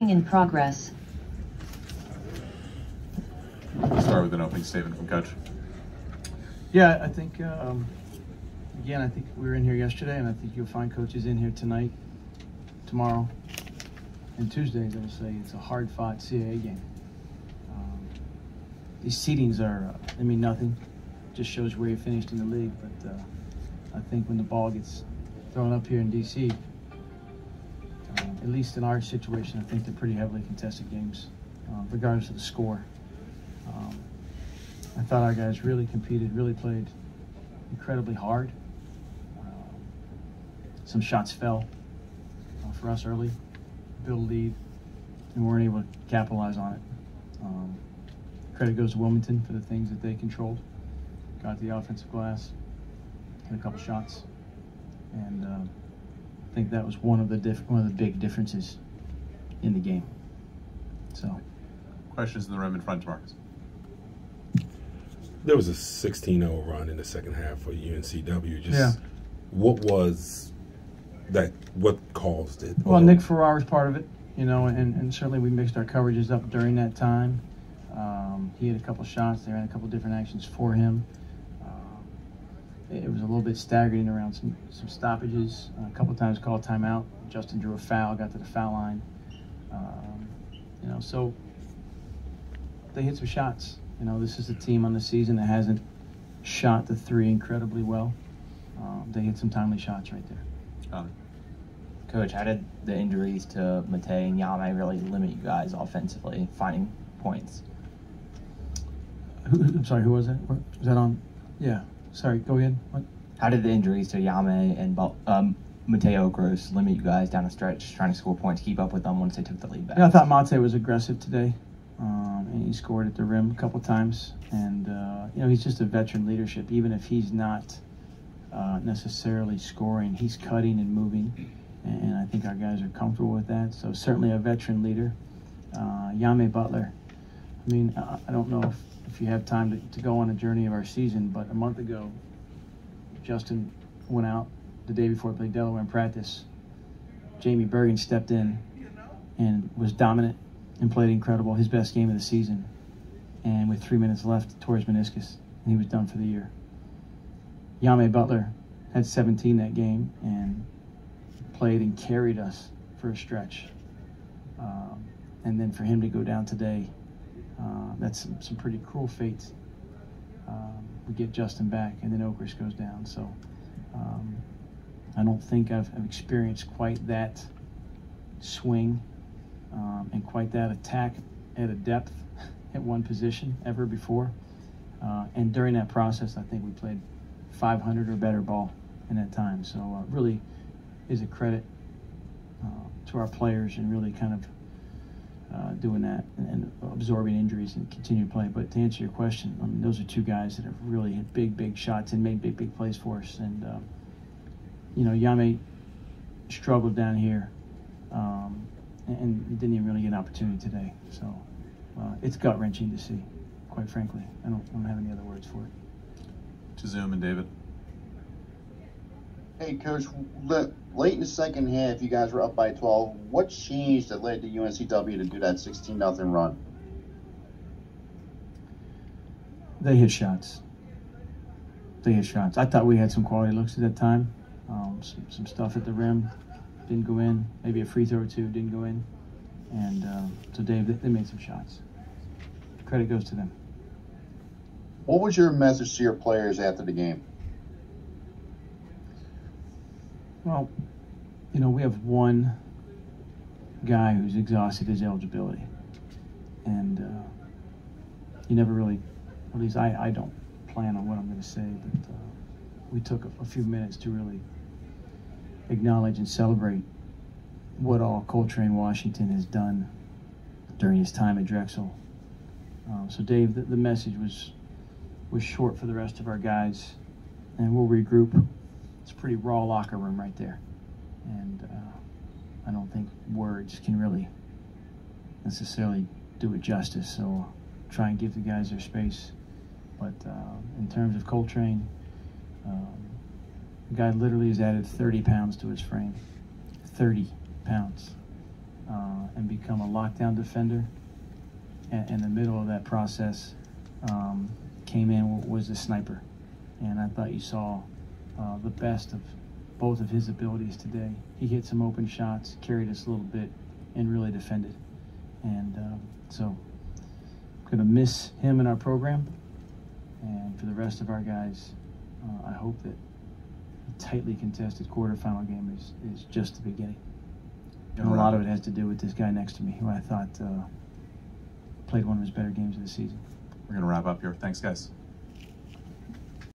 In progress. We'll start with an opening statement from Coach. Yeah, I think, again, I think we were in here yesterday, and I think you'll find coaches in here tonight, tomorrow, and Tuesdays. I will say it's a hard-fought CAA game. These seedings are, they mean nothing. Just shows where you finished in the league. But I think when the ball gets thrown up here in D.C., at least in our situation, I think they're pretty heavily contested games, regardless of the score. I thought our guys really competed, really played incredibly hard. Some shots fell for us early, built a lead, and weren't able to capitalize on it. Credit goes to Wilmington for the things that they controlled. Got the offensive glass, hit a couple shots, and I think that was one of the big differences in the game. So, questions in the room in front, Marcus. There was a 16-0 run in the second half for UNCW. What was that? What caused it? Well, Nick Farrar was part of it, you know, and certainly we mixed our coverages up during that time. He had a couple shots. They ran a couple different actions for him. It was a little bit staggering around some stoppages. A couple times called timeout. Justin drew a foul, got to the foul line. You know, so they hit some shots. You know, this is a team on the season that hasn't shot the three incredibly well. They hit some timely shots right there. Coach, how did the injuries to Mate and Yame really limit you guys offensively, finding points? I'm sorry, who was that? Was that on? Yeah. Sorry, go ahead. What? How did the injuries to Yame and Mateo Gross limit you guys down the stretch, trying to score points, keep up with them once they took the lead back? Yeah, I thought Mate was aggressive today, and he scored at the rim a couple times. And, you know, he's just a veteran leadership. Even if he's not necessarily scoring, he's cutting and moving. And I think our guys are comfortable with that. So certainly a veteran leader. Yame Butler, I mean, I don't know if you have time to go on a journey of our season, but a month ago, Justin went out the day before he played Delaware in practice. Jamie Bergen stepped in and was dominant and played incredible, his best game of the season. And with 3 minutes left, tore his meniscus, and he was done for the year. Yame Butler had 17 that game and played and carried us for a stretch. And then for him to go down today, that's some pretty cruel fates. We get Justin back, and then Oakers goes down. So I don't think I've experienced quite that swing and quite that attack at a depth at one position ever before. And during that process, I think we played 500 or better ball in that time. So really is a credit to our players and really kind of doing that and absorbing injuries and continue to play. But to answer your question, I mean, those are two guys that have really hit big shots and made big plays for us. And, you know, Yame struggled down here and didn't even really get an opportunity today. So it's gut-wrenching to see, quite frankly. I don't have any other words for it. To Zoom and David. Hey, Coach, late in the second half, you guys were up by 12. What changed that led to UNCW to do that 16-0 run? They hit shots. I thought we had some quality looks at that time. Some stuff at the rim didn't go in. Maybe a free throw or two didn't go in. And so, Dave, they made some shots. Credit goes to them. What was your message to your players after the game? Well, you know, we have one guy who's exhausted his eligibility. And you never really, at least I don't plan on what I'm going to say, but we took a few minutes to really acknowledge and celebrate what all Coltrane Washington has done during his time at Drexel. So, Dave, the message was short for the rest of our guys, and we'll regroup. It's a pretty raw locker room right there, and I don't think words can really necessarily do it justice, so try and give the guys their space. But in terms of Coltrane, the guy literally has added 30 pounds to his frame. 30 pounds. and become a lockdown defender. And in the middle of that process, came in was a sniper. And I thought you saw the best of both of his abilities today. He hit some open shots, carried us a little bit, and really defended. And so, going to miss him in our program. And for the rest of our guys, I hope that a tightly contested quarterfinal game is just the beginning. And a lot of it has to do with this guy next to me, who I thought played one of his better games of the season. We're going to wrap up here. Thanks, guys.